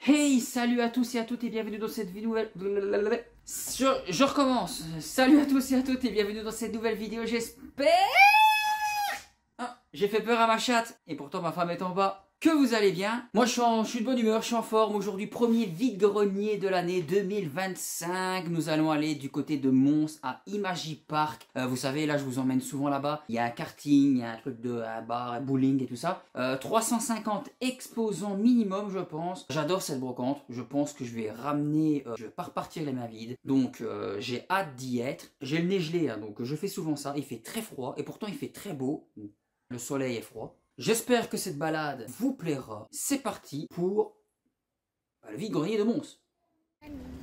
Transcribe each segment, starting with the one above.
Hey, salut à tous et à toutes et bienvenue dans cette vidéo. Je recommence. Salut à tous et à toutes et bienvenue dans cette nouvelle vidéo. J'espère. Ah, j'ai fait peur à ma chatte et pourtant ma femme est en bas. Que vous allez bien. Moi je suis de bonne humeur, je suis en forme. Aujourd'hui, premier vide-grenier de l'année 2025. Nous allons aller du côté de Mons à Imagipark. Vous savez, là je vous emmène souvent là-bas. Il y a un karting, il y a un truc de bar, un bowling et tout ça. 350 exposants minimum, je pense. J'adore cette brocante. Je pense que je vais ramener, je vais pas repartir les mains vides. Donc j'ai hâte d'y être. J'ai le nez gelé, hein, donc je fais souvent ça. Il fait très froid et pourtant il fait très beau. Le soleil est froid. J'espère que cette balade vous plaira. C'est parti pour le vide-grenier de Mons.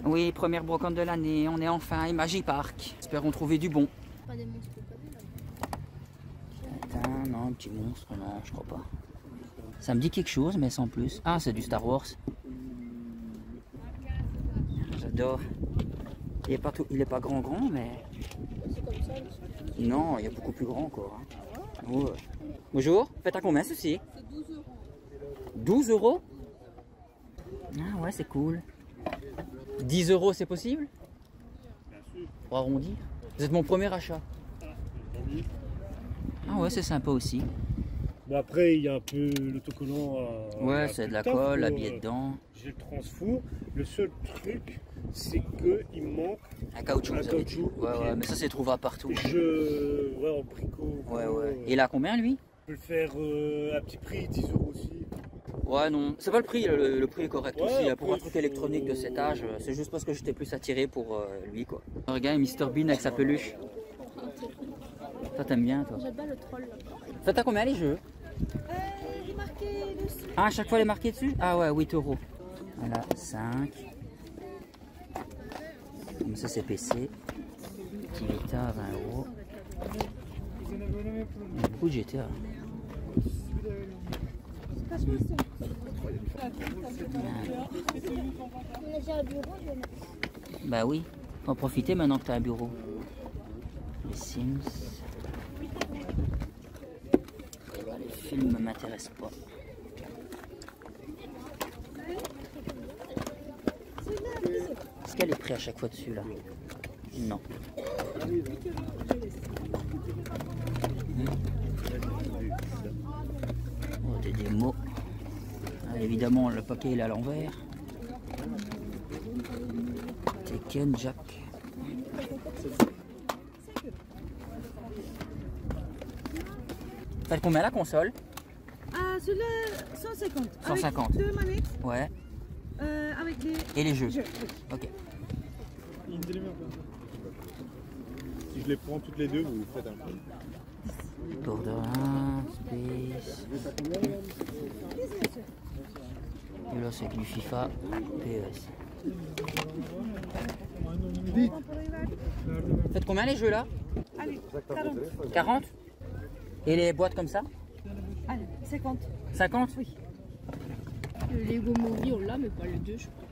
Oui, première brocante de l'année. On est enfin à Imagipark. Espérons trouver du bon. Pas des monstres Attends, non, un petit monstre, non, je crois pas. Ça me dit quelque chose, mais sans plus. Ah, c'est du Star Wars. J'adore. Il est pas tout, il est pas grand, mais... c'est comme ça. Non, il y a beaucoup plus grand encore. Hein. Ouais. Bonjour, faites à combien ceci? C'est 12 €. 12 €? Ah ouais, c'est cool. 10 € c'est possible? Bien sûr. Pour arrondir. Vous êtes mon premier achat. Ah ouais, c'est sympa aussi. Bon, après, il y a un peu l'autocollant. Ouais, c'est de la colle, habillé dedans. J'ai le transfour. Le seul truc, c'est qu'il me manque Un caoutchouc, un vous avez dit. caoutchouc. Ouais, ouais, mais ça c'est trouvable partout. Ouais, en bricot. Ouais, ouais. Et il a combien lui? Je peux le faire à petit prix, 10 € aussi. Ouais, non, c'est pas le prix, le prix est correct Ouais, aussi. après, Pour un truc électronique de cet âge, c'est juste parce que j'étais plus attiré pour lui, quoi. Regarde, Mr Bean avec sa peluche. Toi, t'aimes bien, toi? J'aime bien le troll là. Faites à combien les jeux? Il est marqué dessus. Ah, à chaque fois, les marqués dessus? Ah ouais, 8 €. Voilà, 5. Comme ça, c'est PC. Petit Vita à 20 €. Il y a beaucoup de GTA. On a déjà un bureau, je vais mettre. Bah oui, faut en profiter maintenant que t'as un bureau. Les Sims. Les films ne m'intéressent pas. Est-ce qu'elle est prête à chaque fois dessus là? Non. Oh, des démos. Ah, évidemment, le paquet il est à l'envers. Tekken Jack. Faites combien la console? Ah, celui-là, 150. 150. Avec deux manettes, Ouais. avec les Et les jeux? jeux. Ok. Si je les prends toutes les deux, vous faites un peu. Tour de 1, Space. Et là c'est du FIFA, PES. Faites combien les jeux là? Allez, 40. 40? Et les boîtes comme ça? Allez, 50. 50? Oui. Le Lego Movie, on l'a, mais pas le 2, je crois.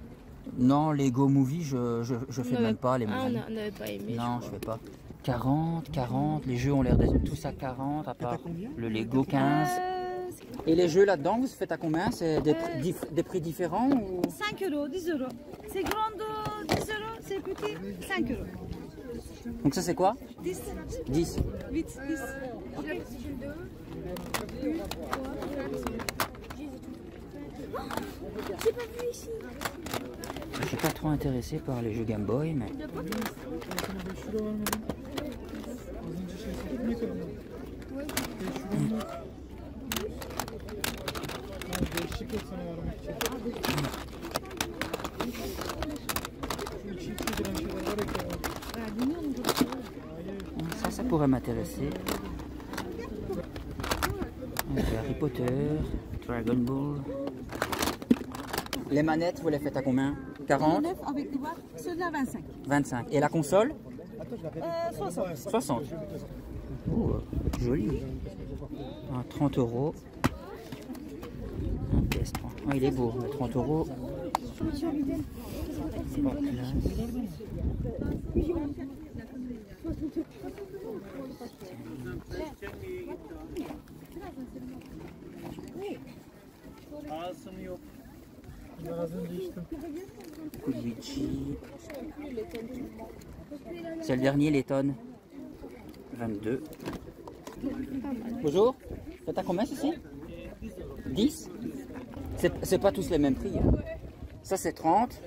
Non, Lego Movie, je fais même pas les Ah, movies. on n'avait pas aimé. Non, je fais pas. 40, 40, les jeux ont l'air d'être tous à 40, à part le Lego 15. Et les jeux là-dedans, vous faites à combien? C'est des prix différents ou... 5 €, 10 €. C'est grand, 10 €. C'est petit, 5 €. Donc ça c'est quoi? 10, 10. 8, 10. Ok. J'ai pas vu ici. Je suis pas trop intéressé par les jeux Game Boy, mais... Ça pourrait m'intéresser. Harry Potter, Dragon Ball. Les manettes, vous les faites à combien? 40? 9 avec des boîtes, celui-là 25. 25. Et la console? 60. 60. Oh, joli. Ah, 30 €. Un PS3. Ah, il est beau, mais 30 €. Hop là. Ağzını yok. Luigi. C'est le dernier, les tonnes. 22. Bonjour. Faites à combien ceci? 10. C'est pas tous les mêmes prix. Hein. Ça c'est 30.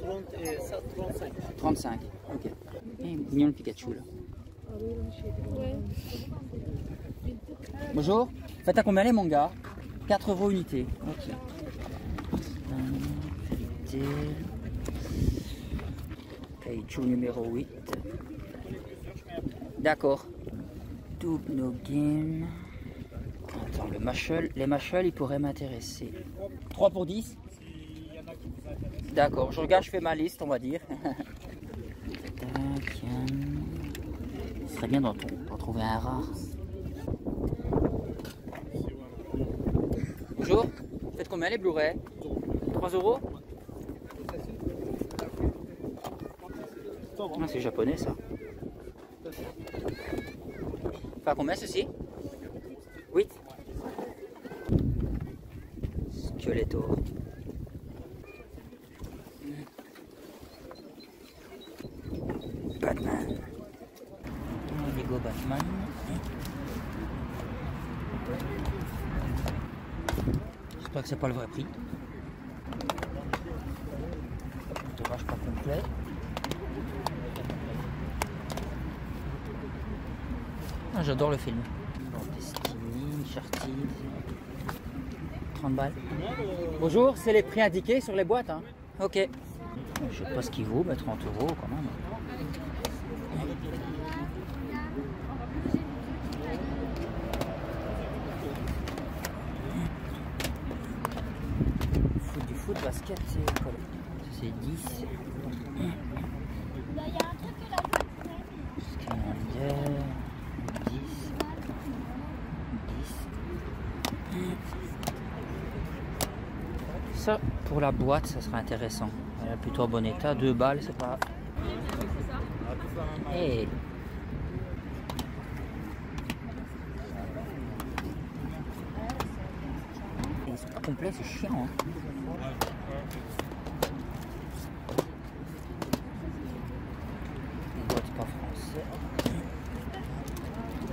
30 et ça, 35. 35. Ok. Et mignon le Pikachu là. Bonjour. Faites à combien les mangas? 4 € unité. Ok. Kaiju numéro 8. D'accord. Double no game. Attends, les Machel, ils pourraient m'intéresser. 3 pour 10? D'accord, je regarde, je fais ma liste, on va dire. Ce serait bien d'en trouver un rare. Bonjour, faites combien les Blu-ray? 3 €? Ah, c'est japonais ça. Enfin, combien ceci? 8. Skeletor. Batman. Lego Batman. J'espère que c'est pas le vrai prix. Dommage pas complet. Ah, j'adore le film. Destiny, Uncharted. 30 balles. Bonjour, c'est les prix indiqués sur les boîtes. Hein. Ok. Je sais pas ce qu'il vaut, mais 30 € quand même. Du foot, basket, c'est quoi? C'est 10. Skylander, 10. 10. Ça, pour la boîte, ça sera intéressant. Elle est plutôt en bon état. 2 balles, c'est pas... Hey. C'est pas complet, c'est chiant. Hein. Boîte pas français.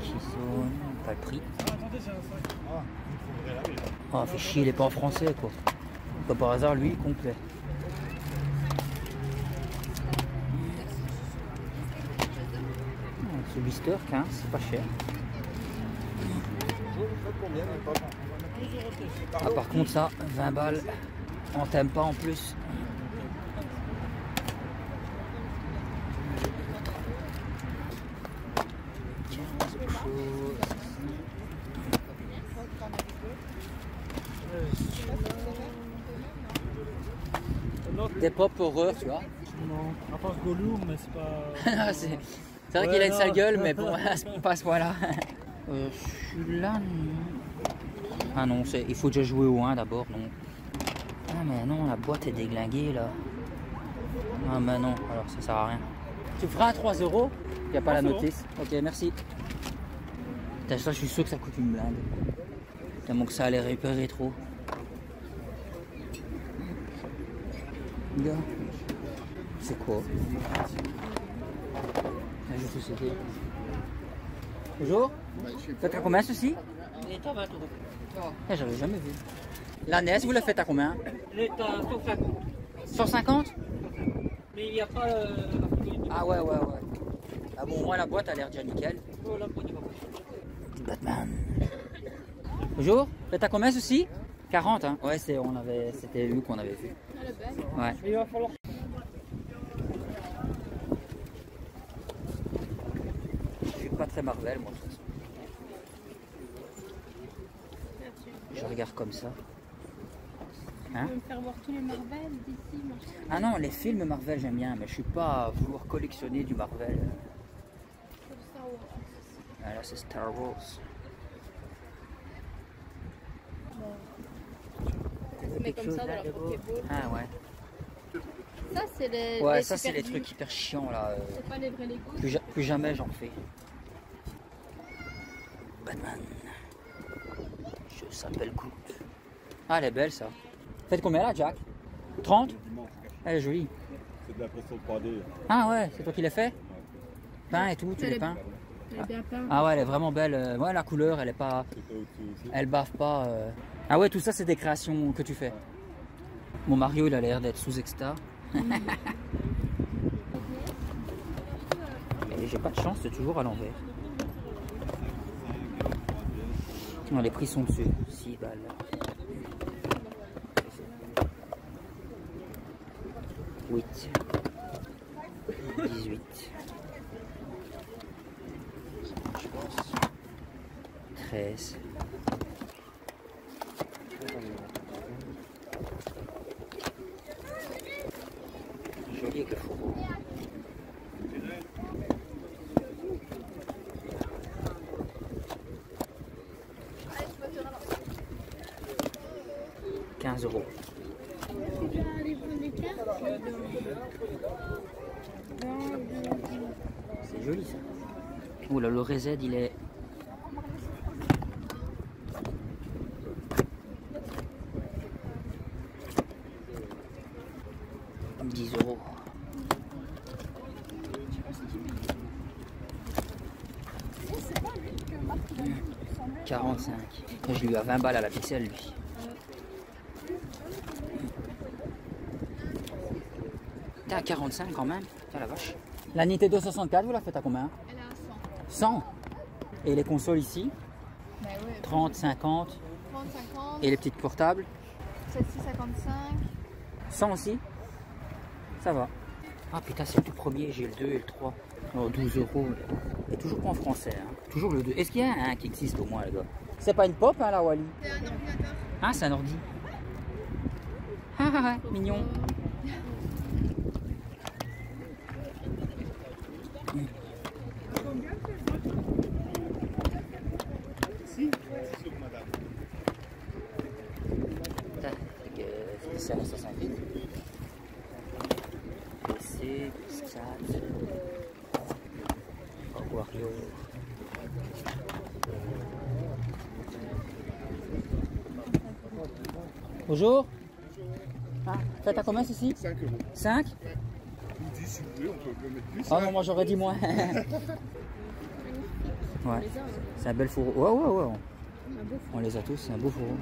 Kizone, pas le prix. Oh, fait chier, il est pas en français quoi. Comme par hasard, lui, complet. Ce blister, 15, c'est pas cher. Ah, par contre, ça, 20 balles, on t'aime pas en plus. Des pop horreur, tu vois. Non, à part Gollum, mais c'est pas... c'est vrai qu'il a une sale gueule, mais bon, pas à ce point-là. Celui-là, ah non, il faut déjà jouer au 1 d'abord, non. Ah mais non, la boîte est déglinguée là. Ah mais non, alors ça sert à rien. Tu feras à 3 €? Il n'y a pas la notice. Ok, merci. Putain, ça, je suis sûr que ça coûte une blinde. Tellement que ça allait réparer trop. Gars, c'est quoi? Un jeu de société. Bonjour. Faites à combien ceci? Il est à 20 €. Eh, j'avais jamais vu. La NES, vous la faites à combien? Il est à 150. 150? Mais il n'y a pas Ah ouais. Ah bon, moi la boîte a l'air déjà nickel. Oh, la boîte, Batman. Bonjour. Faites à combien ceci? 40 hein? Ouais, c'était lui qu'on avait vu. Ouais. Il va falloir... Je suis pas très Marvel moi de toute façon. Je regarde comme ça. Hein? Tu veux me faire voir tous les Marvel d'ici, moi. Ah non, les films Marvel j'aime bien, mais je suis pas à vouloir collectionner du Marvel. Star Wars. Ah, là c'est Star Wars. Mais comme ça dans la Pokéball. Ah ouais. Ça, c'est les. Ouais, les ça c'est super les trucs hyper chiants là. C'est pas les vrais Lego. Plus jamais j'en fais. Batman. Je s'appelle Groot. Ah, elle est belle ça. Faites combien là, Jack? 30? Elle est jolie. C'est de l'impression 3D. Ah ouais, c'est toi qui l'as fait? Peint et tout, tu les peins? Elle est bien peinte. Ah ouais, elle est vraiment belle. Ouais, la couleur, elle est pas... C'est pas au-dessus aussi. Elle bave pas. Ah ouais, tout ça, c'est des créations que tu fais. Mon Mario, il a l'air d'être sous exta. Et j'ai pas de chance, c'est toujours à l'envers. Non, les prix sont dessus. 6 balles. $8. 18. Je pense. 13. Joli avec le fourreau. €15. C'est joli ça. Oh là, le RZ il est... €10. 45. Je lui ai 20 balles à la pixel lui. T'es à 45 quand même. T'as la vache. La Nintendo 64, vous la faites à combien? Elle est à 100. Et les consoles ici?100. Bah ouais. 30, 50. 30, 50. Et les petites portables? Celle-ci 55. 100 aussi? Ça va. Ah putain, c'est le tout premier, j'ai le 2 et le 3. Oh, 12 €. Et toujours pas en français. Hein. Toujours le 2. Est-ce qu'il y a un qui existe au moins, les gars? C'est pas une pop, hein, la Wally? C'est un ordinateur. Ah, c'est un ordi. Ah, ah, ah, mignon. C'est à 68. PC, PS4. Wario. Bonjour. Ah, faites à combien ceci? 5 €. 5? Vous dites si vous voulez, on peut mettre plus. Oh non, moi j'aurais dit moins. Ouais, c'est un bel fourreau. Ouais, ouais, ouais. On les a tous, c'est un beau fourreau.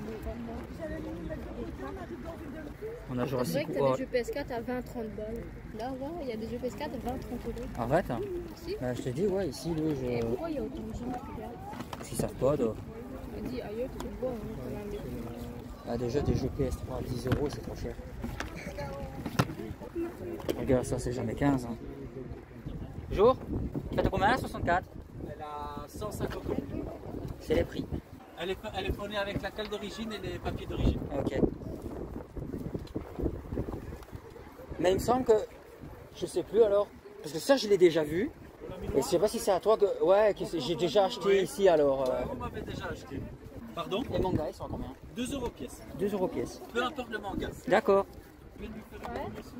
On a C'est Jurassic vrai que t'as World. des jeux PS4 à 20-30 balles. Là, ouais, il y a des jeux PS4 à 20-30 €. Arrête, hein. Si. Bah, je te dis, ouais, ici, le Et jeu. pourquoi il y a autant de gens qui regardent? S'ils savent pas, donc. Je dis ailleurs, tu le vois, hein, quand même. Ah, déjà, des jeux PS3 à 10 €, c'est trop cher. Regarde, ça, c'est jamais 15. Hein. Jour, faites combien là, 64? Elle a 150 €. C'est les prix. Elle est fournie avec la cale d'origine et les papiers d'origine. Ok. Mais il me semble que. Je sais plus alors. Parce que ça, je l'ai déjà vu. Et je sais pas si c'est à toi que. Ouais, que j'ai déjà acheté ici alors. Vous m'avez déjà acheté. Pardon? Les mangas, ils sont à combien? 2 € pièce. 2 € pièce. Peu importe le manga. D'accord. Je viens de lui faire une promotion.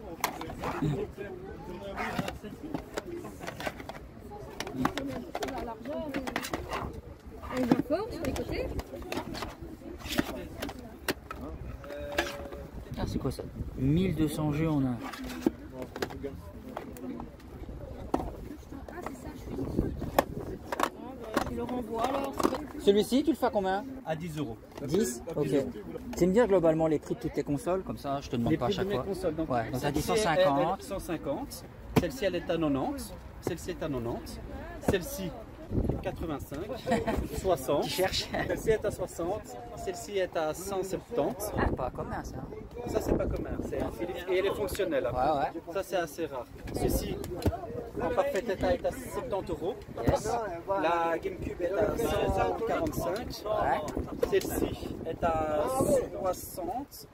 La largeur, on va fort sur les côtés. Ah, c'est quoi ça? 1200 jeux en un. Tu le renvoies alors. Celui-ci, tu le fais à combien? À 10 €. 10? Ok. C'est me dire globalement les prix de toutes tes consoles, comme ça je te demande Les pas à prix de chaque mes fois. consoles. Donc, Ouais, donc t'as dit celle-ci, 150. elle est 150. Celle-ci, elle est à 90. Celle-ci est à 90. Celle-ci, 85. 60. Tu cherches? Celle-ci est à 60. Celle-ci est à 170. Ah, pas commun ça. Ça, c'est pas commun. C'est un Philips. Et elle est fonctionnelle. hein. Ouais, ouais. Ça, c'est assez rare. Ceci, en parfait état, est à 70 €. Yes. La GameCube est à 145. Ouais. Celle-ci est à 60.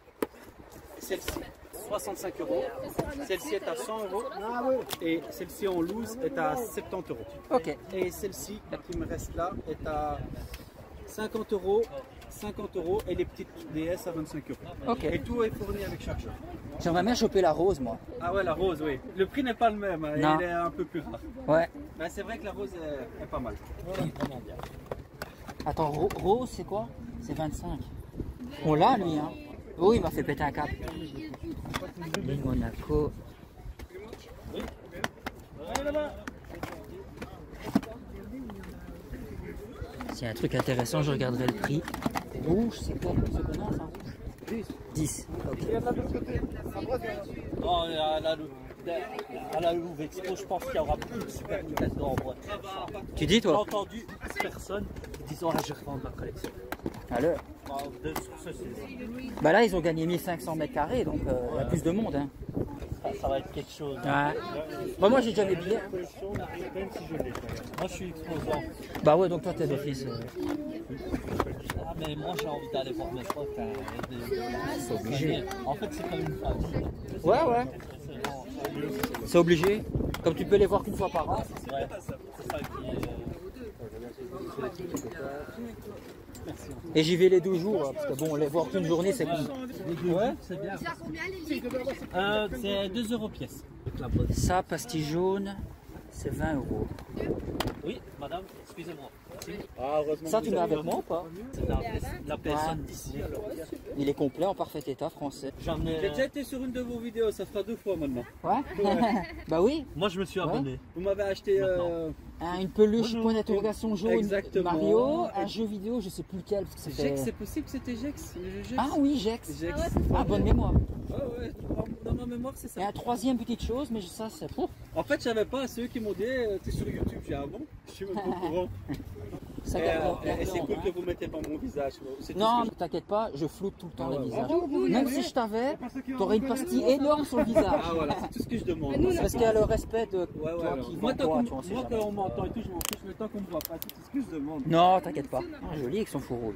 Celle-ci, 65 €. Celle-ci est à 100 €. Et celle-ci en loose est à 70 €. Ok. Et celle-ci, qui me reste là, est à 50 €. 50 € et les petites DS à 25 €. Ok. Et tout est fourni avec chaque jeu. J'aimerais bien choper la rose moi. Ah ouais, la rose, oui. Le prix n'est pas le même, hein, Non. il est un peu plus rare. Ouais. Mais c'est vrai que la rose est pas mal. Attends, rose c'est quoi? C'est 25. On l'a lui hein. Oui, il m'a fait péter un câble. Ligne Monaco. S'il y a un truc intéressant, je regarderai le prix. Rouge, c'est quoi? C'est combien ça, rouge? 10. Ok. Non, à la Louvre Expo, je pense qu'il y aura beaucoup de super Nintendo en boîte. Tu dis J'ai toi? entendu personne disant ah, je vais revendre ma collection. Alors. Bah là, ils ont gagné 1500 mètres carrés, donc il y a plus de monde. Hein. Ça va être quelque chose. Ouais. Bah, moi, j'ai déjà mes billets. Moi, je suis exposant. Bah ouais, donc toi, t'es d'office. Ah, mais moi, j'ai envie d'aller voir mes potes. C'est obligé. En fait, c'est comme une famille. Ouais, ouais. C'est obligé. Comme tu peux les voir qu'une fois par an. Ouais, c'est ça qui est. Et j'y vais les 2 jours, parce que bon, les voir qu'une journée, c'est cool. Ouais, c'est bien. C'est 2 € pièce. Ça, pastille jaune, c'est 20 €. Oui, madame, excusez-moi. Ça, tu l'as avec moi ou pas? C'est la personne d'ici. Il est complet, en parfait état, français. J'en ai. J'ai déjà été sur une de vos vidéos, ça fera 2 fois maintenant. Ouais. Bah oui. Moi, je me suis abonné. Vous m'avez acheté Une peluche, point d'interrogation jaune, Exactement. Mario, un jeu vidéo, je sais plus lequel. Parce que Jex, c'est possible que c'était Jex, le jeu Jex. Ah oui, Jex. Jex. Ah, bonne mémoire. Ouais, dans ma mémoire c'est ça. Et un troisième petite chose, mais ça c'est pour. En fait, je savais pas, c'est eux qui m'ont dit, t'es sur YouTube, j'ai bon, je suis même pas au courant. Ça Et c'est cool que vous mettez pas mon visage. Non, t'inquiète pas, je floute tout le temps le visage. Même si je t'avais, t'aurais une pastille énorme sur le visage. Ah voilà, c'est tout ce que je demande. Parce qu'il y a le respect de toi qui Moi, vend toi, tu moi quand on m'entend et tout, je m'en fiche, mais tant qu'on me voit pas, c'est tout ce que je demande. Non, t'inquiète pas. Ah, joli avec son four rouge.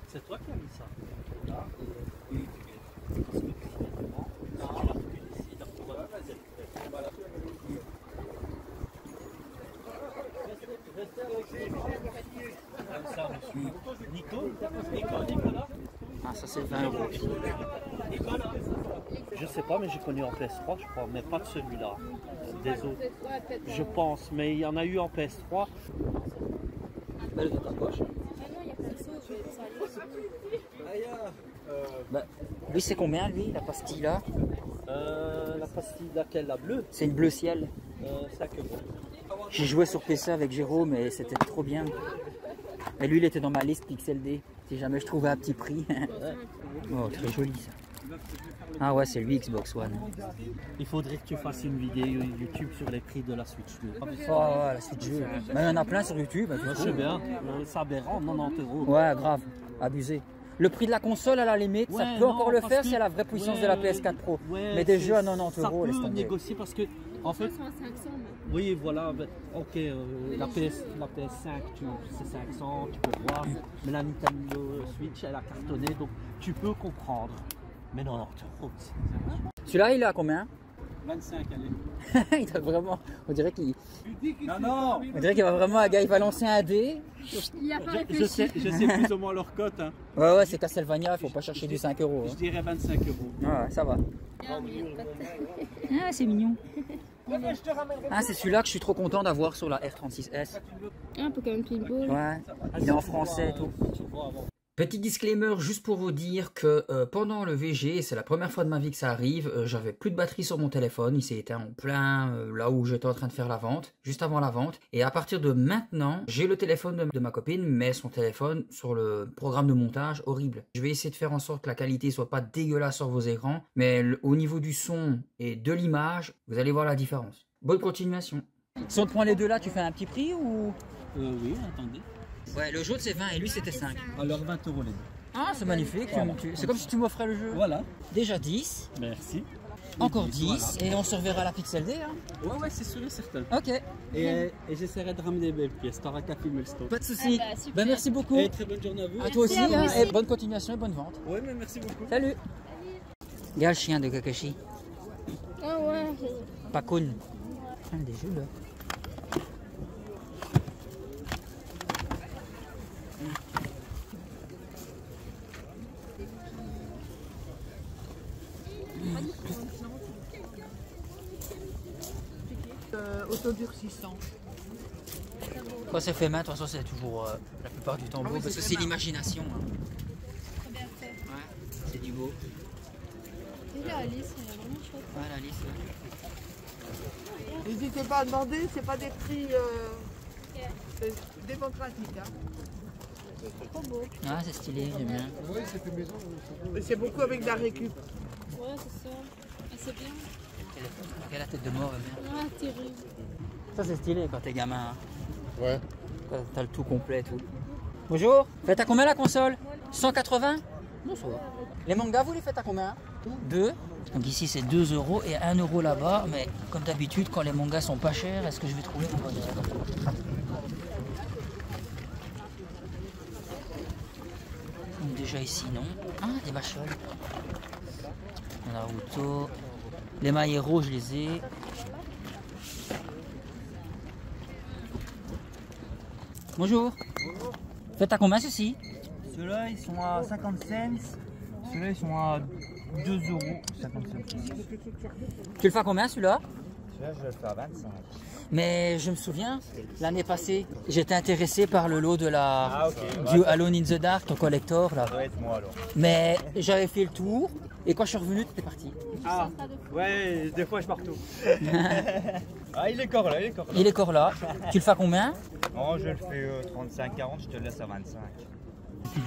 C'est toi qui as mis ça. Ah, ça c'est 20 €. Je sais pas, mais j'ai connu en PS3, je crois, mais pas de celui-là. Des autres. Je pense, mais il y en a eu en PS3. Bah, lui c'est combien lui, la pastille là? La pastille laquelle? La bleue? C'est une bleu ciel. 5 €. J'ai joué sur PC avec Jérôme et c'était trop bien. Et lui il était dans ma liste Pixel D. Si jamais je trouvais à petit prix. Oh, très joli ça. Ah ouais, c'est lui Xbox One. Il faudrait que tu fasses une vidéo YouTube sur les prix de la Switch 2. Oh ouais, la suite jeu. Mais il y en a plein sur YouTube. Hein, Je sais bien, c'est aberrant, 90 €. Ouais, grave, abusé. Le prix de la console à la limite, ça peut encore le faire s'il y a la vraie puissance de la PS4 Pro. Mais des jeux à 90 €, laisse ça peut tomber. négocier parce que, en fait, oui, voilà, ok, la PS5, c'est 500, tu peux voir, mais la Nintendo Switch, elle a cartonné, donc tu peux comprendre. Mais 90 €, Celui-là, il est à combien? 25, allez. Il doit vraiment. On dirait qu'il. Non. On dirait qu'il va vraiment un gars, il va lancer un dé. Il a pas Je réfléchi. sais plus ou moins leur cote. Hein. Ouais, c'est Castlevania, il faut pas chercher du 5 €. Je dirais 25 €. Ouais, ça va. Ah, c'est mignon. Ah, c'est celui-là que je suis trop content d'avoir sur la R36S. Un Pokémon Pinball. Ouais, il est en français et tout. Petit disclaimer juste pour vous dire que pendant le VG, c'est la première fois de ma vie que ça arrive, j'avais plus de batterie sur mon téléphone, il s'est éteint en plein là où j'étais en train de faire la vente, juste avant la vente. Et à partir de maintenant, j'ai le téléphone de ma copine, mais son téléphone sur le programme de montage, horrible. Je vais essayer de faire en sorte que la qualité soit pas dégueulasse sur vos écrans, mais au niveau du son et de l'image, vous allez voir la différence. Bonne continuation. Si on te prend les deux là, tu fais un petit prix ou... Oui, attendez. Ouais, le jaune c'est 20 et lui c'était 5. Alors 20 € les deux. Ah, c'est magnifique, c'est comme si tu m'offrais le jeu. Voilà. Déjà 10, Merci. encore 10, et on se reverra à la Pixel D. Hein. Ouais, c'est sûr et certain. Ok, Et j'essaierai de ramener des belles pièces, t'auras qu'à filmer le stock. pas de soucis. Ah bah, super. Ben, merci beaucoup. Et très bonne journée à vous. À toi aussi, à vous hein, aussi. et bonne continuation et bonne vente. Ouais, mais merci beaucoup. Salut. Regarde le chien de Kakashi. Ah ouais. Pakun. Des jeux là. Autodurcissant. Quand c'est fait main, de toute façon, c'est toujours la plupart du temps beau, parce que c'est l'imagination. Hein. Très bien fait. Ouais, c'est du beau. Et la Alice, elle est vraiment chouette. Ouais, la liste. N'hésitez pas à demander, c'est pas des prix démocratiques. Hein. Trop beau. Ah, c'est stylé, j'aime bien. Et c'est beaucoup avec de la récup. Ouais, c'est ça. Ah, c'est bien. Quelle la tête de mort, bien. Ah, terrible. Ça, c'est stylé quand t'es gamin. Hein. Ouais. T'as le tout complet, tout. Bonjour. Faites à combien la console? 180? Non, ça va. Les mangas, vous les faites à combien? 2. Donc ici, c'est 2 € et 1 € là-bas. Mais comme d'habitude, quand les mangas sont pas chers, est-ce que je vais trouver mon bonheur? Donc déjà ici, non. Ah, des vacholes. Naruto. Les Maïro, je les ai. Bonjour. Faites à combien ceci? Ceux-là, ils sont à 50 cents. Ceux-là, ils sont à 2 €, 50 cents. Tu le fais à combien celui-là? Celui-là, je le fais à 25. Mais je me souviens, l'année passée, j'étais intéressé par le lot de la Ah, ok. du Alone in the Dark, ton collector là. Ça doit être moi alors. Mais j'avais fait le tour et quand je suis revenu, tu étais parti. Ah, ouais, des fois je pars tout. Ah, il est encore là, il est encore là. Il est encore là. Tu le fais à combien? Non, je le fais 35-40, je te le laisse à 25.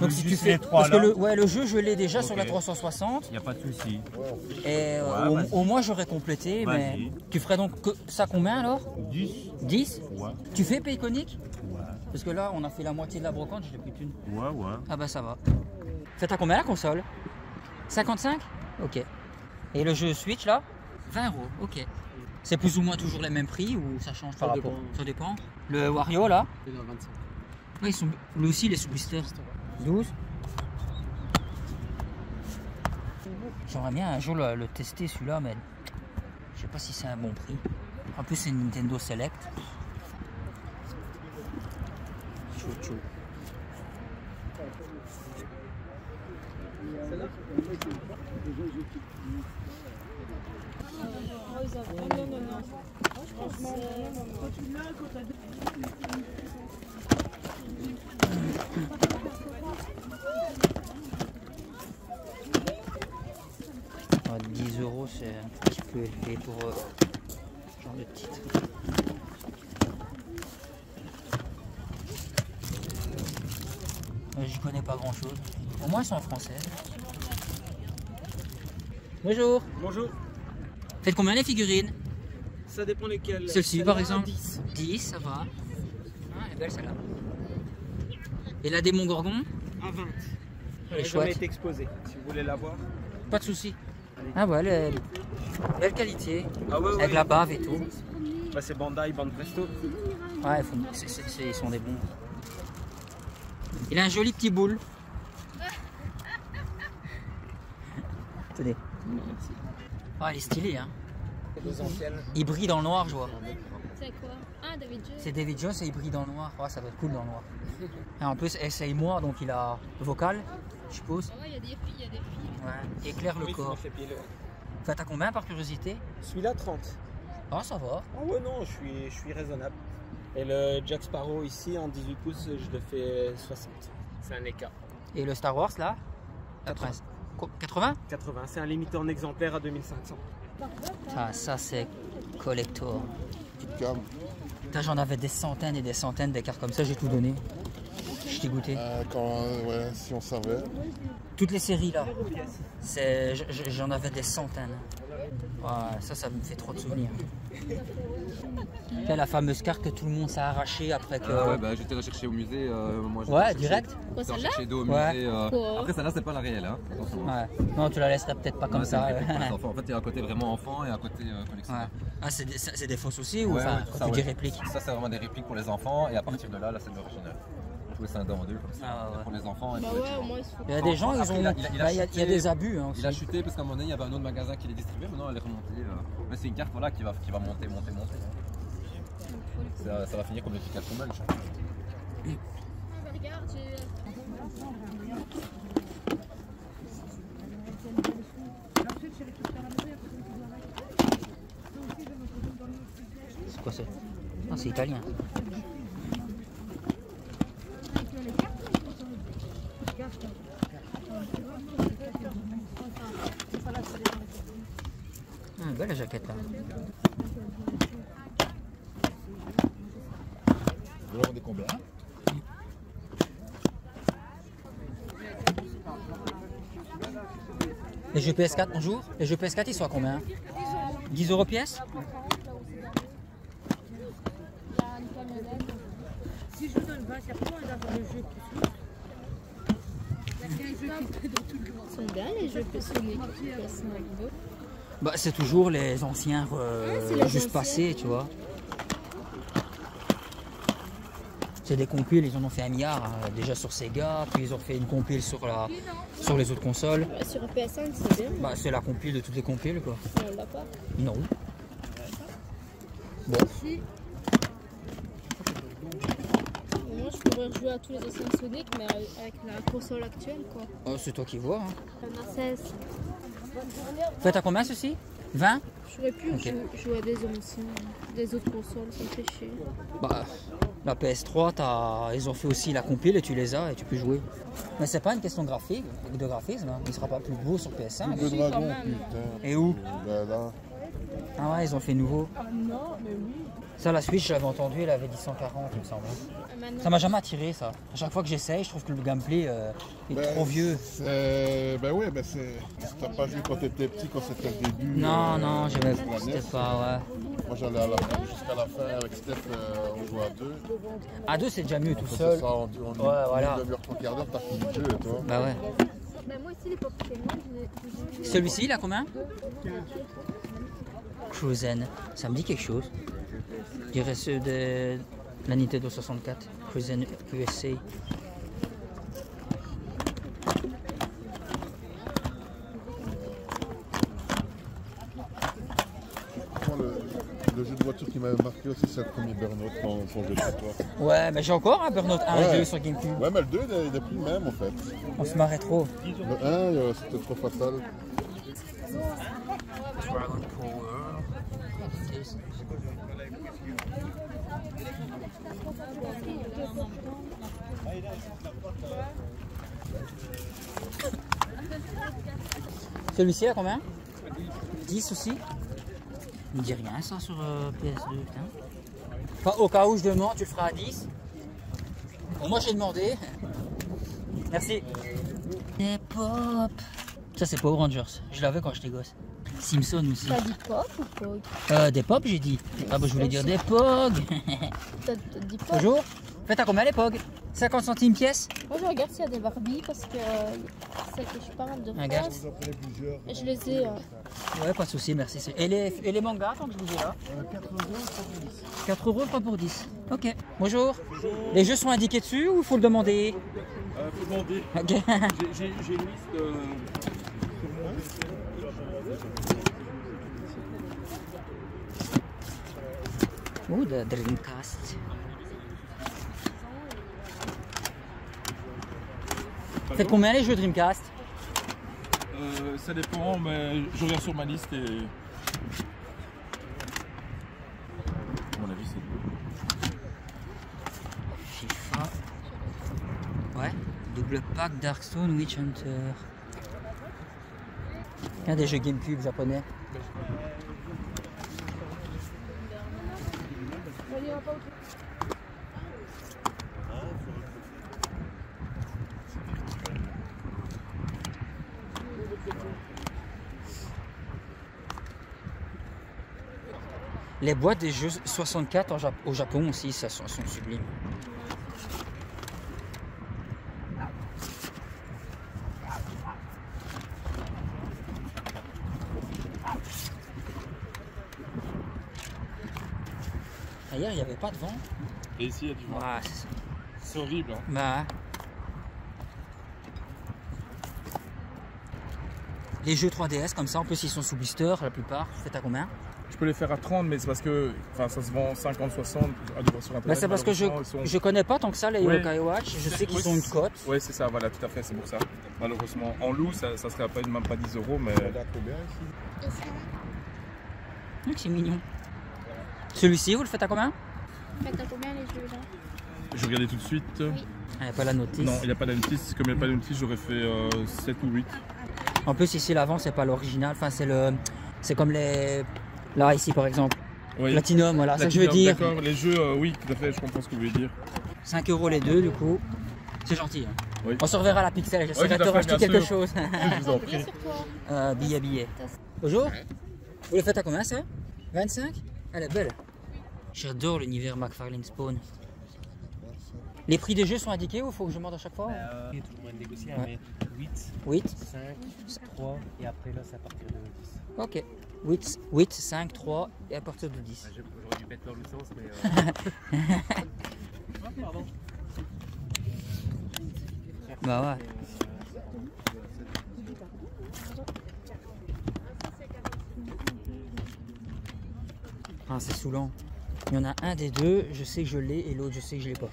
Donc si tu Juste fais les trois parce que là. le jeu je l'ai déjà Ok. sur la 360 Il n'y a pas de souci. et Ouais, au moins j'aurais complété. Mais Vas-y. tu ferais donc ça combien alors? 10. 10? Ouais. Tu fais Pays Iconique? Ouais. Parce que là on a fait la moitié de la brocante, je l'ai plus qu'une. Ouais, ouais. Ah bah ça va. Faites à combien la console? 55? Ok. Et le jeu Switch là? 20 €, ok. C'est plus ou moins toujours les mêmes prix ou ça change par rapport? Ça dépend. Le Wario là? Il est à 25. Ouais, ils sont... Lui aussi il est sous blister. 12. J'aimerais bien un jour le tester celui-là, mais je sais pas si c'est un bon prix. En plus c'est une Nintendo Select. Chou. Ah, 10 € c'est un petit peu élevé pour ce genre de titre. J'y connais pas grand chose. Au moins ils sont en français. Bonjour. Bonjour. Faites combien les figurines? Ça dépend lesquels. Celle-ci par exemple? 10. 10, ça va. Ah, elle est belle celle-là. Et la démon gorgon? À 20. Elle est Elle a jamais chouette. été exposée. Si vous voulez la voir. Pas de soucis. Ah ouais, elle est belle qualité. Ah ouais, Avec la bave et tout. Bah, c'est Bandai, Band Presto. Ouais, ils sont des bons. Il a un joli petit boule. Tenez. Ah, il est stylé, hein. Il brille dans le noir, je vois. C'est quoi? Ah, David Jones. C'est David Jones et il brille dans le noir. Ouais, ça doit être cool dans le noir. Et en plus, essaye-moi, donc il a vocal, je suppose. Ah ouais, il y a des filles, il y a des filles. Ouais, il éclaire le corps. Faites à combien par curiosité? Celui-là, 30. Ah, ça va. Ah ouais, non, je suis raisonnable. Et le Jack Sparrow ici, en 18 pouces, je le fais 60. C'est un EK. Et le Star Wars là? 80. 80? 80, c'est un limité en exemplaire à 2500. Ah, ça c'est collector. Petite gamme. Putain, j'en avais des centaines et des centaines des cartes comme ça, j'ai tout donné. Je t'ai goûté. Ouais, si on savait. Toutes les séries là, j'en avais des centaines. Ouais, ça me fait trop de souvenirs. C'est la fameuse carte que tout le monde s'est arrachée après que... ouais, bah j'étais recherché au musée. Moi, j'étais Ouais, recherché- direct. Quoi, J'étais celle-là? recherché d'eau au Ouais. musée. Quoi Après, celle-là, c'est pas la réelle. Hein. Attention. Ouais. Non, tu la laisserais peut-être pas comme Ouais, c'est ça. une réplique pour les enfants. En fait, il y a un côté vraiment enfant et un côté collectionneur. Ouais. Ah, c'est des fausses aussi ou Ouais, enfin, ouais, quand ça, tu dis ouais. répliques? Ça, c'est vraiment des répliques pour les enfants et à partir de là, c'est de l'original. Jouer scindé en deux comme ça. Ah, ouais. Pour les enfants et Bah pour les ouais, au petits-enfants. moins ils se font. Il y a des gens, ils Après, ont... il a il y a chuté. des abus hein, Il a aussi. chuté parce qu'à un moment donné, il y avait un autre magasin qui les distribuait. Maintenant, elle est remontée. Mais c'est une carte voilà, qui va monter. Ça va finir comme les petits 4 Munch. Ah, bah, regarde, j'ai. C'est quoi ça? Ah, c'est italien. Belle la jaquette là. Vous le vendez combien? Les jeux PS4, bonjour. Les jeux PS4, ils sont à combien? 10 € pièce? Si je vous donne 20, c'est pour d'avoir le jeu. Ils sont bien les jeux Sonic. Bah, c'est toujours les anciens juste passés, tu vois. C'est des compiles, ils en ont fait un milliard hein, déjà sur Sega, puis ils ont fait une compile sur les autres consoles. Sur PS5, c'est bien. Bah, c'est la compile de toutes les compiles quoi. Mais on l'a pas. Non. Bon. Moi, je pourrais rejouer à tous les anciens Sonic, mais avec la console actuelle, quoi. Oh, c'est toi qui vois. Hein. On a 16. Faites à combien ceci? 20? J'aurais pu Okay. jouer à des anciens, des autres consoles, ça me fait chier. Bah, la PS3, ils ont fait aussi la compile et tu les as et tu peux jouer. Mais c'est pas une question de graphisme, hein. Il sera pas plus beau sur PS5. Le dragon, putain. Et où? Ben là. Ah ouais, ils ont fait nouveau. Ah non, mais oui. Ça, la Switch, j'avais entendu, elle avait dit 140, il me semble. Ça m'a jamais attiré, ça. À chaque fois que j'essaye, je trouve que le gameplay est trop vieux. Ben ouais, ben c'est. T'as pas vu quand t'étais petit, quand c'était le début. Non, j'aimais la c'était NES. pas, ouais. Moi j'allais jusqu'à la fin avec Steph, on jouait à deux. À deux, c'est déjà mieux tout Quand seul. c'est ça, on Ouais, voilà. une demi-heure, 3 quarts d'heure, t'as fini le jeu, toi. Bah ouais. Bah, moi aussi, les Pokémon, je Celui-ci, il a combien? Cruisen, ça me dit quelque chose. Je dirais ceux de la Nintendo 64. Cruisen USA. Moi, le jeu de voiture qui m'avait marqué aussi, c'est le premier Burnout quand j'ai le toi. Ouais, mais j'ai encore un Burnout 1 et 2 sur GameCube. Ouais, mais le 2, il est plus le même en fait. On se marrait trop. Le 1, c'était trop fatal. Dragon Power. Celui-ci à combien? 10 aussi? Il me dit rien ça sur PS2, putain. Enfin, au cas où je demande, tu le feras à 10. Bon, moi j'ai demandé. Merci. Des pop. Ça c'est Power Rangers. Je l'avais quand j'étais gosse. Simpson aussi. T'as dit pop ou pog? Des pop j'ai dit. Ah bah je voulais dire des pog. T'as dit pop? Bonjour. Faites à combien les pog? 50 centimes pièce? Moi je regarde s'il y a des Barbie parce que c'est que je suis pas mal de Regarde. fois. Et je les ai. Ouais, pas de souci, merci. Et les mangas, tant que je vous ai là? 4 € 3 pour 10. Ok. Bonjour. Les jeux sont indiqués dessus ou il faut le demander? Faut demander. Ok. J'ai une liste de... Oh, de Dreamcast. Faites combien les jeux Dreamcast? Ça dépend, mais je regarde sur ma liste et... À mon avis, c'est... FIFA. Ouais. Double pack Darkstone Witch Hunter. Il y a des jeux GameCube japonais. Les boîtes des jeux 64 au Japon aussi, ça sont sublimes. D'ailleurs, il n'y avait pas de vent. Et ici, il y a du vent. Ouais, c'est horrible. Hein. Bah. Les jeux 3DS comme ça, en plus ils sont sous blister la plupart. Faites à combien? Je peux les faire à 30, mais c'est parce que ça se vend 50, 60 à devoir sur internet. Bah c'est parce que je connais pas tant que ça les Yokai Watch. Je sais qu'ils ont une cote. Oui, c'est ça, voilà, tout à fait, c'est pour ça. Malheureusement, en loup, ça serait même pas 10 €, mais. C'est mignon. Celui-ci, vous le faites à combien? Faites à combien les jeux là? Je regardais tout de suite. Il n'y a pas la notice. Non, il n'y a pas la notice. Comme il n'y a pas de notice, j'aurais fait 7 ou 8. En plus, ici, l'avant, c'est pas l'original. Enfin, c'est comme les. Là, ici, par exemple. Oui. Platinum, voilà, ça je veux dire. D'accord, les jeux, oui, tout à fait, je comprends ce que vous voulez dire. 5 € les deux, du coup. C'est gentil. Hein. Oui. On se reverra à la Pixel, j'essaierai Oui, de te racheter quelque chose. Je vous en prie. Billet. Bonjour. Vous le faites à combien, ça? 25? Elle est belle. J'adore l'univers McFarlane Spawn. Les prix des jeux sont indiqués ou il faut que je demande à chaque fois? Il y a toujours moyen de négocier, ouais. Mais 8, 8, 5, 3, et après là, c'est à partir de 10. Ok. 8, 5, 3 et à partir de 10. J'aurais dû mettre dans le sens, mais... Pardon. Bah ouais. Ah, c'est saoulant. Il y en a un des deux, je sais que je l'ai, et l'autre, je sais que je l'ai pas.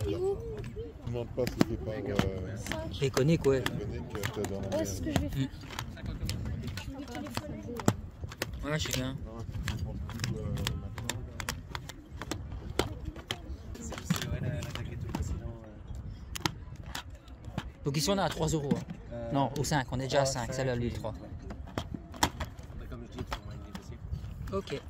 Je ne demande pas si c'est pas Péconique, ouais. Ouais, c'est ce que je vais faire. Ouais, je sais bien. Donc ici on est à 3 €. Hein. Non, au 5, on est déjà à 5, celle-là lui 3. Ok.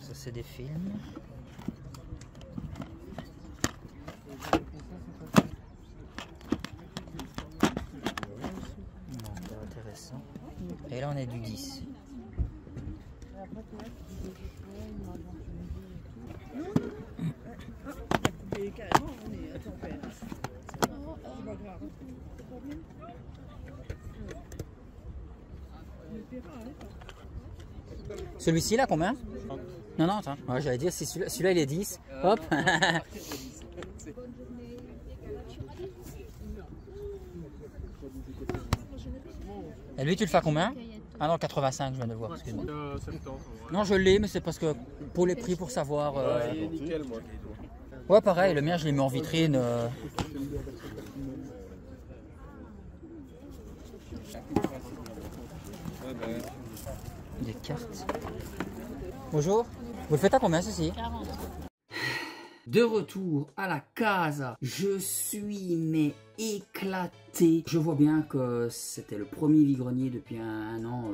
Ça c'est des films. Intéressant. Et là on est du 10. Celui-ci là combien? Non, non, attends. Ouais, j'allais dire si celui-là il est 10. Hop. Et lui tu le fais à combien? Ah non, 85 je viens de voir. Non, je l'ai, mais c'est parce que pour les prix, pour savoir. Ouais, pareil, le mien je l'ai mis en vitrine. Des cartes. Bonjour. Vous le faites à combien ceci? 40. De retour à la casa, je suis mais éclaté. Je vois bien que c'était le premier vide-grenier depuis un an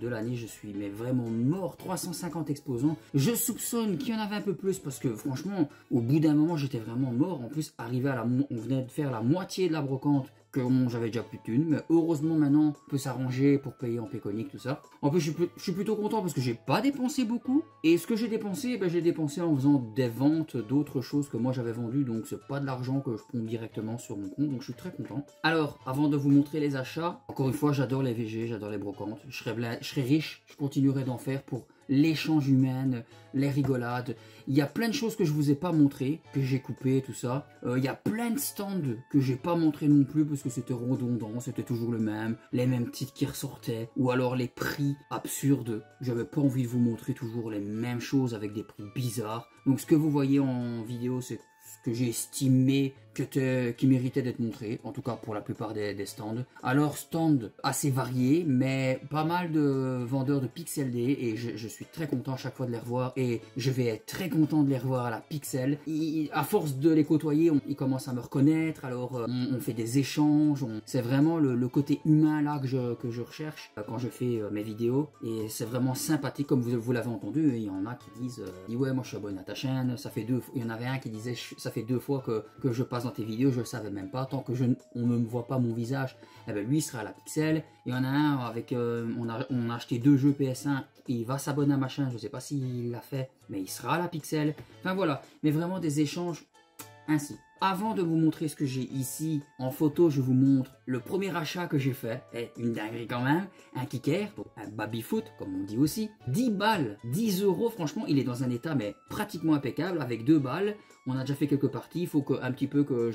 de l'année. Je suis mais vraiment mort. 350 exposants. Je soupçonne qu'il y en avait un peu plus parce que franchement, au bout d'un moment, j'étais vraiment mort. En plus, arrivé à on venait de faire la moitié de la brocante. Que bon, j'avais déjà plus de thunes, mais heureusement maintenant on peut s'arranger pour payer en péconique, tout ça. En plus je suis plutôt content parce que j'ai pas dépensé beaucoup, et ce que j'ai dépensé, ben, j'ai dépensé en faisant des ventes d'autres choses que moi j'avais vendues, donc c'est pas de l'argent que je pompe directement sur mon compte, donc je suis très content. Alors, avant de vous montrer les achats, encore une fois j'adore les VG, j'adore les brocantes, je serai riche, je continuerai d'en faire pour l'échange humain, les rigolades. Il y a plein de choses que je vous ai pas montré, que j'ai coupé, tout ça. Il y a plein de stands que j'ai pas montré non plus parce que c'était redondant, c'était toujours le même, les mêmes titres qui ressortaient, ou alors les prix absurdes. J'avais pas envie de vous montrer toujours les mêmes choses avec des prix bizarres. Donc ce que vous voyez en vidéo, c'est ce que j'ai estimé qui méritait d'être montré, en tout cas pour la plupart des stands. Alors stand assez varié, mais pas mal de vendeurs de Pixel Day, et je suis très content à chaque fois de les revoir, et je vais être très content de les revoir à la Pixel. À force de les côtoyer, ils commencent à me reconnaître, alors on fait des échanges, c'est vraiment le côté humain là que je recherche quand je fais mes vidéos, et c'est vraiment sympathique comme vous l'avez entendu. Il y en a qui disent ouais, moi je suis abonné à ta chaîne, ça fait il y en avait un qui disait ça fait 2 fois que je passe dans tes vidéos, je le savais même pas, tant que on ne me voit pas mon visage. Eh ben lui il sera à la Pixel. Il y en a un avec on a acheté 2 jeux PS1, il va s'abonner à ma chaîne, je sais pas s'il l'a fait, mais il sera à la Pixel. Enfin voilà, mais vraiment des échanges ainsi. Avant de vous montrer ce que j'ai ici en photo, je vous montre le premier achat que j'ai fait. Et une dinguerie quand même, un kicker, un baby-foot comme on dit aussi. 10 balles, 10 €, franchement il est dans un état mais pratiquement impeccable avec 2 balles. On a déjà fait quelques parties, il faut un petit peu que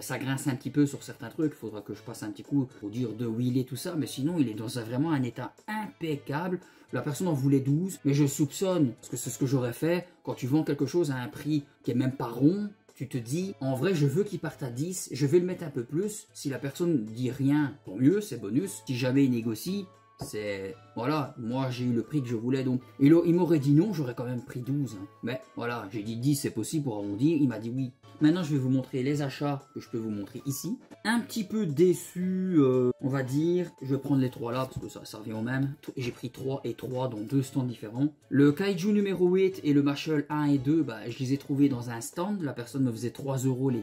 ça grince un petit peu sur certains trucs. Il faudra que je passe un petit coup pour dire de wheeler tout ça. Mais sinon il est dans vraiment un état impeccable. La personne en voulait 12, mais je soupçonne, parce que c'est ce que j'aurais fait, quand tu vends quelque chose à un prix qui est même pas rond, tu te dis, en vrai, je veux qu'il parte à 10, je vais le mettre un peu plus. Si la personne dit rien, tant mieux, c'est bonus. Si jamais il négocie, c'est... Voilà, moi j'ai eu le prix que je voulais, donc... Il m'aurait dit non, j'aurais quand même pris 12. Hein. Mais voilà, j'ai dit 10, c'est possible pour arrondir, il m'a dit oui. Maintenant, je vais vous montrer les achats que je peux vous montrer ici. Un petit peu déçu, on va dire. Je vais prendre les 3 là, parce que ça revient au même. J'ai pris 3 et 3 dans 2 stands différents. Le Kaiju numéro 8 et le Marshall 1 et 2, bah, je les ai trouvés dans un stand. La personne me faisait 3 €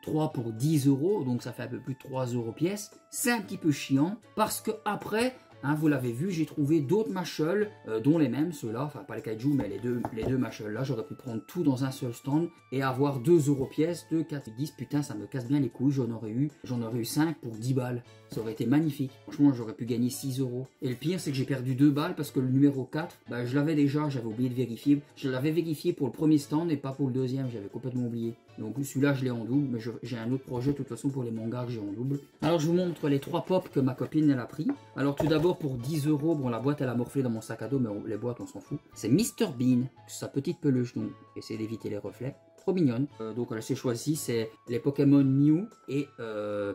3 pour 10 €, donc ça fait un peu plus de 3 € pièce. C'est un petit peu chiant, parce que après... Hein, vous l'avez vu, j'ai trouvé d'autres Marshall, dont les mêmes, ceux-là, enfin pas les Kaiju, mais les deux Marshall là, j'aurais pu prendre tout dans un seul stand et avoir 2 € pièce, 2, 4, 10, putain ça me casse bien les couilles, j'en aurais eu 5 pour 10 balles, ça aurait été magnifique, franchement j'aurais pu gagner 6 €. Et le pire c'est que j'ai perdu 2 balles parce que le numéro 4, bah, je l'avais déjà, j'avais oublié de vérifier, je l'avais vérifié pour le premier stand et pas pour le deuxième, j'avais complètement oublié. Donc celui-là je l'ai en double, mais j'ai un autre projet de toute façon pour les mangas que j'ai en double. Alors je vous montre les 3 pops que ma copine elle a pris. Alors tout d'abord pour 10 €, bon la boîte elle a morflé dans mon sac à dos, mais les boîtes on s'en fout. C'est Mr Bean, sa petite peluche, donc essayez d'éviter les reflets. Trop mignonne. Donc elle s'est choisie, c'est les Pokémon Mew et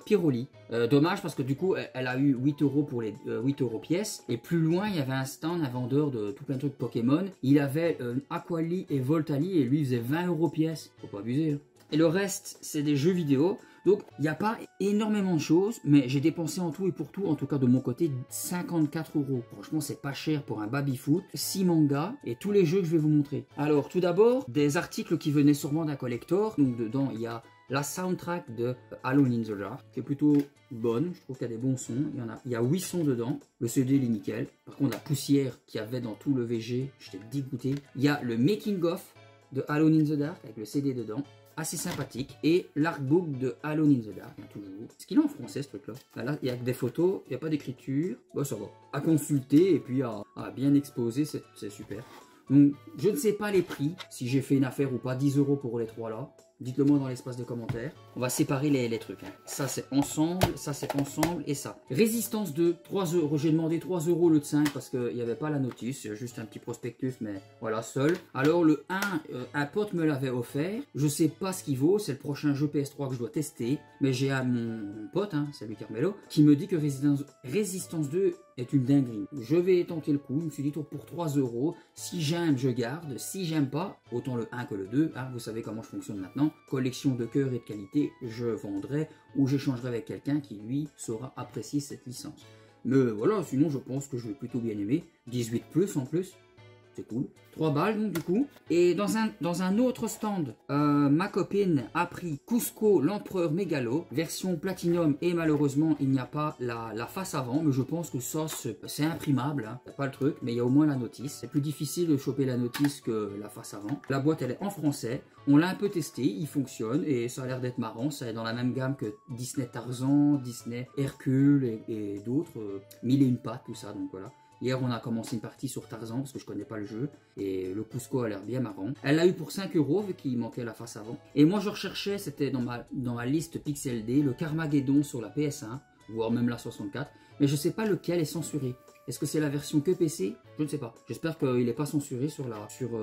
Pyroli. Dommage parce que du coup elle a eu 8 € pour les 8 € pièce. Et plus loin il y avait un stand, un vendeur de tout plein de trucs Pokémon. Il avait Aquali et Voltali et lui il faisait 20 € pièce. Faut pas abuser. Hein. Et le reste, c'est des jeux vidéo. Donc, il n'y a pas énormément de choses, mais j'ai dépensé en tout et pour tout, en tout cas de mon côté, 54 €. Franchement, c'est pas cher pour un baby-foot, 6 mangas et tous les jeux que je vais vous montrer. Alors, tout d'abord, des articles qui venaient sûrement d'un collector. Donc, dedans, il y a la soundtrack de Alone in the Dark, qui est plutôt bonne. Je trouve qu'il y a des bons sons. Il y a 8 sons dedans. Le CD, il est nickel. Par contre, la poussière qu'il y avait dans tout le VG, j'étais dégoûté. Il y a le making-of de Alone in the Dark, avec le CD dedans. Assez sympathique, et l'artbook de Alone in the Dark, toujours. Est-ce qu'il est en français ce truc là? Là, il y a que des photos, il n'y a pas d'écriture, bon ça va. À consulter et puis à bien exposer, c'est super. Donc je ne sais pas les prix, si j'ai fait une affaire ou pas, 10 € pour les 3 là. Dites-le moi dans l'espace de commentaires. On va séparer les trucs. Hein. Ça c'est ensemble, ça c'est ensemble et ça. Résistance 2, 3 €. J'ai demandé 3 € au lieu de 5 parce qu'il n'y avait pas la notice. Juste un petit prospectus, mais voilà, seul. Alors le 1, un pote me l'avait offert. Je sais pas ce qu'il vaut. C'est le prochain jeu PS3 que je dois tester. Mais j'ai à mon pote, hein, c'est lui Carmelo, qui me dit que Résistance 2 est une dinguerie. Je vais tenter le coup. Je me suis dit pour 3 €. Si j'aime, je garde. Si j'aime pas, autant le 1 que le 2. Hein, vous savez comment je fonctionne maintenant. Collection de cœur et de qualité, je vendrai ou j'échangerai avec quelqu'un qui lui saura apprécier cette licence. Mais voilà, sinon je pense que je vais plutôt bien aimer. 18+ en plus, c'est cool. 3 balles donc du coup. Et dans un autre stand, ma copine a pris Cusco l'Empereur Mégalo, version Platinum, et malheureusement il n'y a pas la face avant, mais je pense que ça c'est imprimable, hein. Pas le truc, mais il y a au moins la notice. C'est plus difficile de choper la notice que la face avant. La boîte elle est en français, on l'a un peu testé, il fonctionne et ça a l'air d'être marrant. Ça est dans la même gamme que Disney Tarzan, Disney Hercule et d'autres, 1001 pattes, tout ça, donc voilà. Hier, on a commencé une partie sur Tarzan parce que je connais pas le jeu. Et le Cusco a l'air bien marrant. Elle l'a eu pour 5 € vu qu'il manquait la face avant. Et moi, je recherchais, c'était dans ma liste Pixel D, le Carmageddon sur la PS1, voire même la 64. Mais je sais pas lequel est censuré. Est-ce que c'est la version que PC? Je ne sais pas. J'espère qu'il n'est pas censuré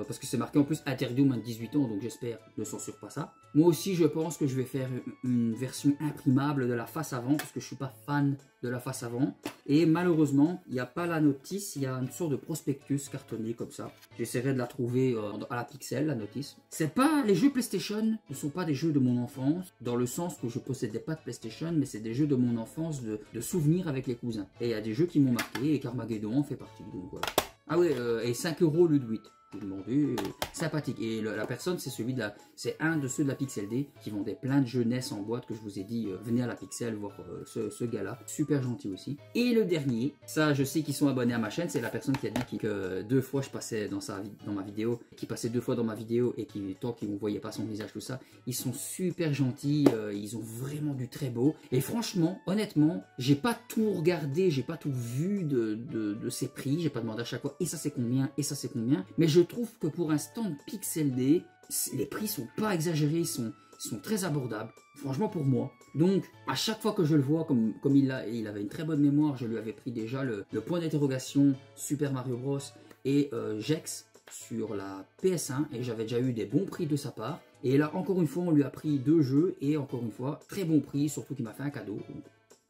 parce que c'est marqué en plus interdit aux moins de 18 ans, donc j'espère ne censure pas ça. Moi aussi, je pense que je vais faire une version imprimable de la face avant, parce que je suis pas fan de la face avant. Et malheureusement, il n'y a pas la notice, il y a une sorte de prospectus cartonné comme ça. J'essaierai de la trouver à la Pixel, la notice. C'est pas, les jeux PlayStation ne sont pas des jeux de mon enfance, dans le sens que je possédais pas de PlayStation, mais c'est des jeux de mon enfance, de souvenirs avec les cousins. Et il y a des jeux qui m'ont marqué, et Carmageddon en fait partie, donc voilà. Ah ouais, et 5 € au lieu de 8. J'ai demandé, sympathique. Et la personne, c'est un de ceux de la Pixel D qui vendait plein de jeux NES en boîte que je vous ai dit, venez à la Pixel voir ce gars-là. Super gentil aussi. Et le dernier, ça je sais qu'ils sont abonnés à ma chaîne, c'est la personne qui a dit que 2 fois je passais dans ma vidéo, qui passait 2 fois dans ma vidéo et tant qu'ils ne voyaient pas son visage, tout ça. Ils sont super gentils, ils ont vraiment du très beau. Et franchement, honnêtement, j'ai pas tout regardé, j'ai pas tout vu de ces prix, j'ai pas demandé à chaque fois, et ça c'est combien, et ça c'est combien. Mais je trouve que pour un stand Pixel D, les prix sont pas exagérés, ils sont très abordables, franchement pour moi. Donc à chaque fois que je le vois, comme il avait une très bonne mémoire, je lui avais pris déjà le point d'interrogation Super Mario Bros et Gex sur la PS1 et j'avais déjà eu des bons prix de sa part. Et là encore une fois on lui a pris 2 jeux et encore une fois très bon prix, surtout qu'il m'a fait un cadeau. Donc,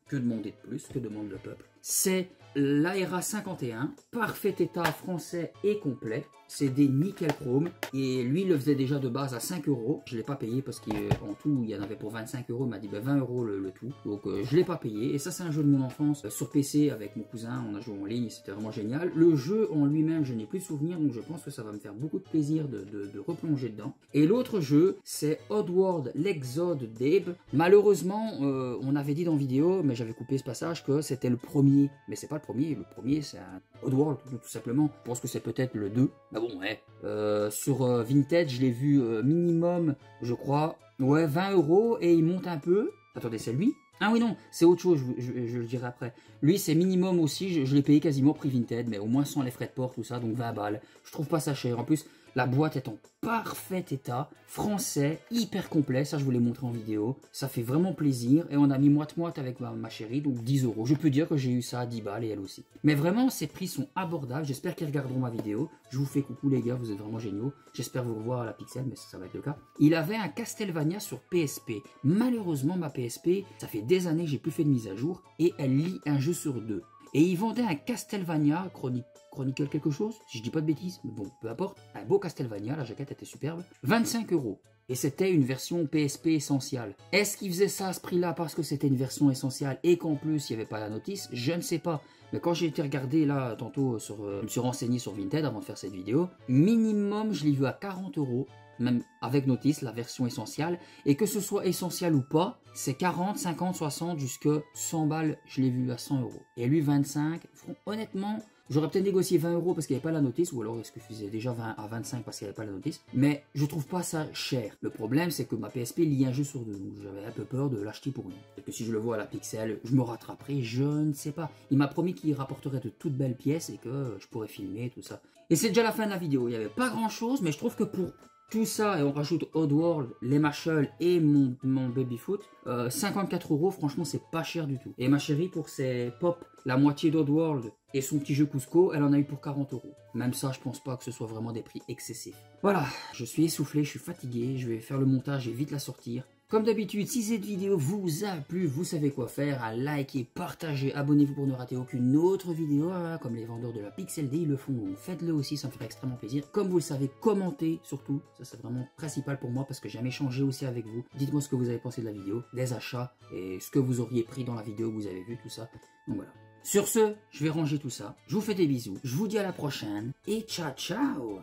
que demander de plus, que demande le peuple? C'est l'AERA 51, parfait état français et complet. C'est des nickel chrome et lui il le faisait déjà de base à 5 €. Je ne l'ai pas payé parce qu'en tout il y en avait pour 25 €. Il m'a dit ben, 20 € le tout. Donc je ne l'ai pas payé. Et ça c'est un jeu de mon enfance sur PC avec mon cousin. On a joué en ligne, c'était vraiment génial. Le jeu en lui-même je n'ai plus de souvenir donc je pense que ça va me faire beaucoup de plaisir de replonger dedans. Et l'autre jeu c'est Oddworld l'Exode d'Abe. Malheureusement on avait dit dans vidéo mais j'avais coupé ce passage que c'était le premier. Mais c'est pas le premier c'est un Oddworld tout simplement. Je pense que c'est peut-être le 2. Bon, ouais. Sur Vinted, je l'ai vu minimum, je crois, ouais, 20 € et il monte un peu. Attendez, c'est lui? Ah oui, non, c'est autre chose, je le dirai après. Lui, c'est minimum aussi, je l'ai payé quasiment prix Vinted, mais au moins sans les frais de port, tout ça, donc 20 balles. Je trouve pas ça cher. En plus, la boîte est en parfait état, français, hyper complet, ça je vous l'ai montré en vidéo. Ça fait vraiment plaisir et on a mis moite-moite avec ma chérie, donc 10 €. Je peux dire que j'ai eu ça à 10 balles et elle aussi. Mais vraiment, ces prix sont abordables, j'espère qu'ils regarderont ma vidéo. Je vous fais coucou les gars, vous êtes vraiment géniaux. J'espère vous revoir à la Pixel, mais ça va être le cas. Il avait un Castlevania sur PSP. Malheureusement, ma PSP, ça fait des années que j'ai plus fait de mise à jour et elle lit un jeu sur 2. Et il vendait un Castlevania Chronicle quelque chose, si je dis pas de bêtises, mais bon, peu importe. Un beau Castlevania, la jaquette était superbe. 25 €. Et c'était une version PSP essentielle. Est-ce qu'il faisait ça à ce prix-là parce que c'était une version essentielle et qu'en plus il n'y avait pas la notice? Je ne sais pas. Mais quand j'ai été regarder là, tantôt, je me suis renseigné sur Vinted avant de faire cette vidéo, minimum je l'ai vu à 40 €. Même avec notice, la version essentielle, et que ce soit essentiel ou pas, c'est 40, 50, 60, jusque 100 balles, je l'ai vu à 100 €. Et lui, 25, honnêtement, j'aurais peut-être négocié 20 € parce qu'il n'y avait pas la notice, ou alors est-ce que je faisais déjà 20 à 25 parce qu'il n'y avait pas la notice, mais je trouve pas ça cher. Le problème, c'est que ma PSP lit un jeu sur 2, donc j'avais un peu peur de l'acheter pour rien. Et que si je le vois à la Pixel, je me rattraperai, je ne sais pas. Il m'a promis qu'il rapporterait de toutes belles pièces et que je pourrais filmer, tout ça. Et c'est déjà la fin de la vidéo, il n'y avait pas grand chose, mais je trouve que pour tout ça, et on rajoute Oddworld, les Marshall et mon Babyfoot, 54 €, franchement c'est pas cher du tout. Et ma chérie pour ses pop, la moitié d'Oddworld et son petit jeu Cusco, elle en a eu pour 40 €. Même ça, je pense pas que ce soit vraiment des prix excessifs. Voilà, je suis essoufflé, je suis fatigué, je vais faire le montage et vite la sortir. Comme d'habitude, si cette vidéo vous a plu, vous savez quoi faire, à liker, partager, abonnez-vous pour ne rater aucune autre vidéo, comme les vendeurs de la Pixel D, ils le font, donc faites-le aussi, ça me ferait extrêmement plaisir. Comme vous le savez, commentez surtout, ça c'est vraiment principal pour moi parce que j'aime échanger aussi avec vous. Dites-moi ce que vous avez pensé de la vidéo, des achats et ce que vous auriez pris dans la vidéo que vous avez vu, tout ça. Donc voilà. Sur ce, je vais ranger tout ça, je vous fais des bisous, je vous dis à la prochaine et ciao ciao!